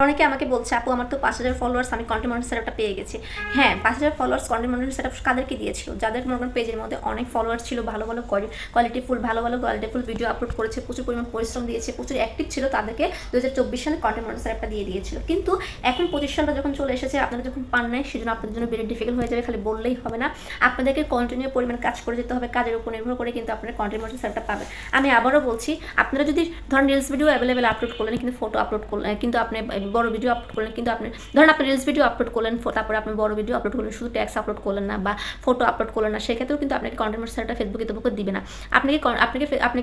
অনেকে আমাকে বলছে আপু আমার তো 5,000 ফলোয়ার্স, আমি কন্টেন্ট মনিটর সেটআপটা পেয়ে গেছি। হ্যাঁ, 5,000 ফলোয়ার্স কন্টেন্ট মনিটর সেটআপ কাদেরকে দিয়েছিল? যাদের মনে করেন পেজের মধ্যে অনেক ফলোয়ার ছিল, ভালো কোয়ালিটিফুল ভিডিও আপলোড করেছে, প্রচুর পরিমাণ পরিশ্রম দিয়েছে, প্রচুর অ্যাক্টিভ ছিল, তাদেরকে 2024 সালে কন্টেন্ট মনিটর সেটআপটা দিয়ে দিয়েছিল। কিন্তু এখন পজিশনটা যখন চলে এসেছে, আপনারা যখন পান নাই, সেজন্য আপনাদের জন্য বেড়ে ডিফিকাল্ট হয়ে যাবে। খালি বললেই হবে না, আপনাদেরকে কন্টিনিউ পরিমাণ কাজ করে যেতে হবে। কাজের উপর নির্ভর করে কিন্তু আপনারা কন্টেন্ট মনিটর সেটআপটা পাবেন। আমি আবারও বলছি, আপনারা যদি ধরেন রিলস ভিডিও অ্যাভেলেবেল আপলোড করলেন, কিন্তু ফটো আপলোড করলেন, কিন্তু আপনি বড় ভিডিও আপলোড করলেন, কিন্তু আপনি ধরেন আপনি রিলস ভিডিও আপলোড করলেন, তারপরে আপনি বড় ভিডিও আপলোড করলেন, শুধু ট্যাক্স আপলোড করলেন না বা ফটো আপলোড করলেন না, সেক্ষেত্রেও কিন্তু আপনাকে কন্টেন্ট মনিটর সেটআপটা ফেসবুকে দিবে না। আপনাকে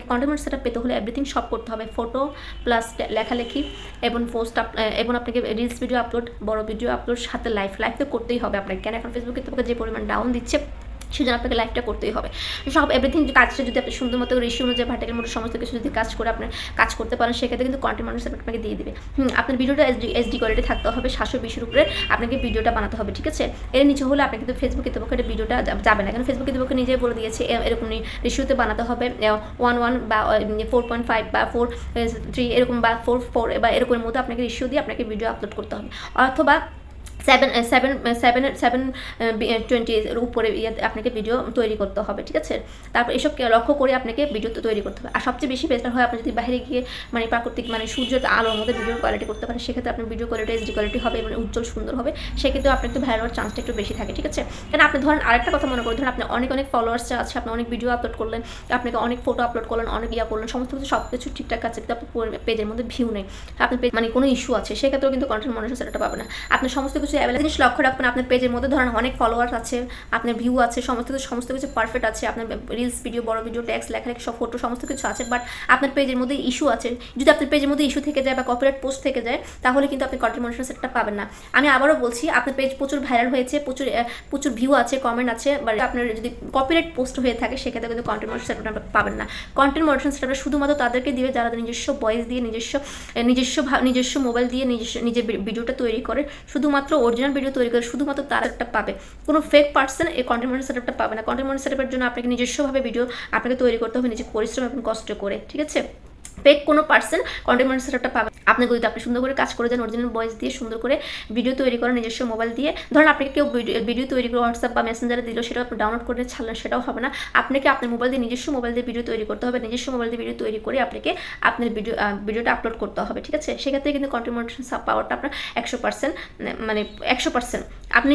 কন্টেন্ট মনিটর সেটআপ পেতে হলে এভরিথিং সব করতে হবে, ফটো প্লাস লেখালেখি এবং পোস্ট এবং আপনাকে রিলস ভিডিও আপলোড, বড় ভিডিও আপলোড, সাথে লাইভ তো করতেই হবে আপনাকে। কেন এখন ফেসবুকে যে পরিমাণ ডাউন দিচ্ছে, সেজন্য আপনাকে লাইফটা করতেই হবে। সব এভরিথিং কাজটা যদি আপনি সুন্দর মতো রেশিও অনুযায়ী ভার্টিক্যাল মোড সমস্ত কিছু যদি কাজ করে আপনি কাজ করতে পারেন, সেক্ষেত্রে কিন্তু কন্টেন্ট মনিটর সেটআপ আপনাকে দিয়ে দিবে। আপনার ভিডিওটা এইচডি কোয়ালিটি থাকতে হবে, 720-এর উপরে আপনাকে ভিডিওটা বানাতে হবে, ঠিক আছে? এর নিচে হলে আপনি কিন্তু ফেসবুক কর্তৃপক্ষের ভিডিওটা যাবে না, কারণ ফেসবুক কর্তৃপক্ষ নিজেই বলে দিয়েছে এরকম রেশিওতে বানাতে হবে, 1:1 বা 4.5 বা 4:3 এরকম বা 4:4 বা এরকমের মধ্যে আপনাকে রেশিও দিয়ে আপনাকে ভিডিও আপলোড করতে হবে, অথবা 720-এর উপরে আপনাকে ভিডিও তৈরি করতে হবে, ঠিক আছে? তারপর এসব লক্ষ্য করে আপনাকে ভিডিও তৈরি করতে হবে। আর সবচেয়ে বেশি বেটার হয় আপনি যদি বাইরে গিয়ে মানে প্রাকৃতিক মানে সূর্যের আলোর মধ্যে ভিডিও কোয়ালিটি করতে পারেন, সেক্ষেত্রে আপনার ভিডিও কোয়ালিটি এইচডি কোয়ালিটি হবে, মানে উজ্জ্বল সুন্দর হবে, সেক্ষেত্রে আপনার একটু ভাইরাল হওয়ার চান্সটা একটু বেশি থাকে, ঠিক আছে? কারণ আপনি ধরেন আরেকটা কথা মনে করেন, ধরেন আপনি অনেক ফলোয়ার্স আছে, আপনি অনেক ভিডিও আপলোড করলেন, আপনাকে অনেক ফটো আপলোড করলেন, অনেক করলেন, সমস্ত কিছু সব কিছু ঠিকঠাক আছে, কিন্তু আপনার পেজের মধ্যে ভিউ নেই, আপনার পেজ মানে কোনো ইস্যু আছে, সেক্ষেত্রেও কিন্তু কন্টেন্ট মনিটর সেটআপটা পাবে না। আপনি সমস্ত কিছু অ্যাভেলেবল জিনিস লক্ষ্য রাখবেন। আপনার পেজের মধ্যে ধরেন অনেক ফলোয়ার্স আছে, আপনার ভিউ আছে, সমস্ত কিছু পারফেক্ট আছে, আপনার রিলস ভিডিও, বড় ভিডিও, ট্যাক্স, লেখালেখি, সব ফটো সমস্ত কিছু আছে, বাট আপনার পেজের মধ্যে ইস্যু আছে। যদি আপনার পেজের মধ্যে ইস্যু থেকে যায় বা কপিরাইট পোস্ট থেকে যায়, তাহলে কিন্তু আপনি কন্টেন্ট মনিটর সেটআপটা পাবেন না। আমি আবারও বলছি, আপনার পেজ প্রচুর ভাইরাল হয়েছে, প্রচুর ভিউ আছে, কমেন্ট আছে, বাট আপনার যদি কপিরাইট পোস্ট হয়ে থাকে, সেক্ষেত্রে কিন্তু কন্টেন্ট মনিটর সেটআপটা পাবেন না। কন্টেন্ট মনিটর সেটআপটা শুধুমাত্র তাদেরকে দিবে যারা নিজস্ব ভয়েস দিয়ে, নিজস্ব মোবাইল দিয়ে নিজের ভিডিওটা তৈরি করে, শুধুমাত্র অরিজিনাল ভিডিও তৈরি করে, শুধুমাত্র তারা একটা পাবে। কোনো ফেক পার্সন এই কন্টেন্ট মনিটর সেটআপটা পাবে না। কন্টেন্ট মনিটর সেটআপের জন্য আপনাকে নিজস্বভাবে ভিডিও আপনাকে তৈরি করতে হবে, নিজের পরিশ্রম এবং কষ্ট করে, ঠিক আছে? ফেক কোনো পার্সন কন্টেন্ট মনিটর সেটআপটা পাবে আপনাকে যদি আপনি সুন্দর করে কাজ করে যান, অরিজিনাল ভয়েস দিয়ে সুন্দর করে ভিডিও তৈরি করেন নিজস্ব মোবাইল দিয়ে। ধরেন আপনাকে কেউ ভিডিও তৈরি করে হোয়াটসঅ্যাপ বা মেসেঞ্জারে দিল, সেটাও আপনি ডাউনলোড করে ছাড়লেন, সেটাও হবে না। আপনাকে আপনার মোবাইল দিয়ে নিজস্ব মোবাইল দিয়ে ভিডিও তৈরি করতে হবে, নিজস্ব মোবাইল দিয়ে ভিডিও তৈরি করে আপনাকে আপনার ভিডিওটা আপলোড করতে হবে, ঠিক আছে? সেক্ষেত্রে কিন্তু কন্টেন্ট মনিটর পাওয়ারটা আপনার 100%, মানে 100%। আপনি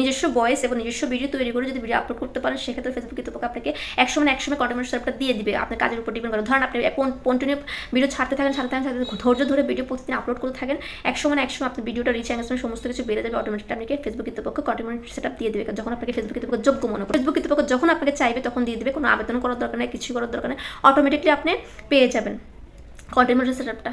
নিজস্ব ভয়েস এবং নিজস্ব ভিডিও তৈরি করে যদি ভিডিও আপলোড করতে পারেন, সেক্ষেত্রে ফেসবুক কর্তৃপক্ষ আপনাকে একসময় কন্টেন্ট মনিটর সেটআপটা দিয়ে দিবে, আপনার কাজের উপর ডিপেন্ড করে। ধরেন আপনি কন্টিনিউ ভিডিও ছাড়তে থাকেন, ধৈর্য ধরে ভিডিও প্রতিদিন আপলোড করতে থাকেন, একসময় আপনার ভিডিওটা রিচ এঙ্গেজমেন্ট সমস্ত কিছু বেড়ে যাবে, অটোমেটিকলি আপনাকে ফেসবুক কর্তৃপক্ষ কন্টেন্ট মনিটর সেটআপ দিয়ে দেবে, যখন আপনাকে ফেসবুক কর্তৃপক্ষ যোগ্য মনে করে। ফেসবুক কর্তৃপক্ষ যখন আপনাকে চাইবে তখন দিয়ে দেবে, কোনো আবেদন করার দরকার নেই, কিছু করার দরকার নেই, অটোমেটিকলি আপনি পেয়ে যাবেন কন্টেন্ট মনিটর সেটআপটা।